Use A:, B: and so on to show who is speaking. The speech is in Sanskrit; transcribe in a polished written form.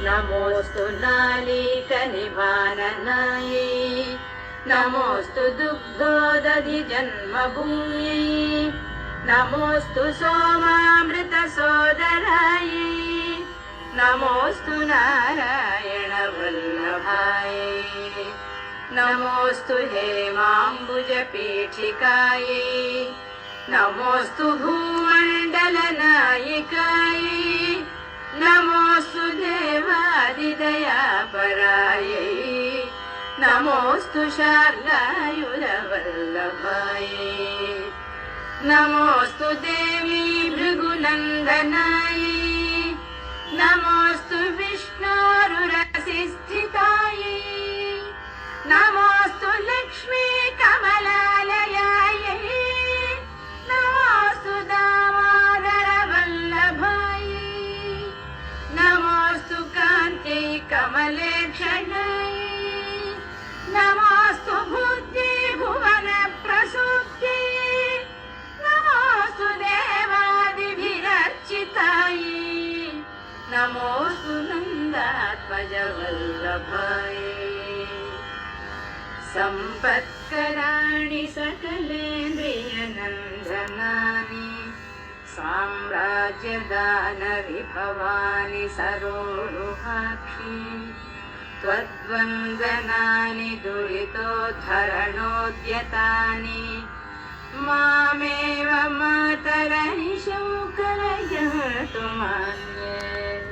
A: नमोऽस्तु नालीकनिवारणायै नमोऽस्तु दुग्धोदधिजन्मभूम्यै नमोऽस्तु सोमामृतसोदरायै नमोऽस्तु नारायणवल्लभायै नमोऽस्तु हेमाम्बुजपीठिकायै नमोऽस्तु भूमण्डलनायिकायै नमोऽस्तु देवादिदयापरायै नमोऽस्तु शार्ङ्गायुधवल्लभायै नमोऽस्तु देवी भृगुनन्दनायै नमोऽस्तु विष्णोरुरसिस्थितायै नमोऽस्तु लक्ष्मी कमलालयायै नमोऽस्तु दामोदरवल्लभायै नमोऽस्तु कान्त्यै कमलेक्षणायै नमोऽस्तु बुद्धि भुवनप्रसूत्यै नमोऽस्तु देवादिभिरर्चितायै नमोऽस्तु नन्दात्मजवल्लभायै सम्पत्कराणि सकलेन्द्रियनन्दनानि साम्राज्यदानविभवानि सरोरुहाक्षि त्वद्वन्दनानि दुरितोद्धरणोद्यतानि मामेव मातरनिशौ कलयतु मान्ये।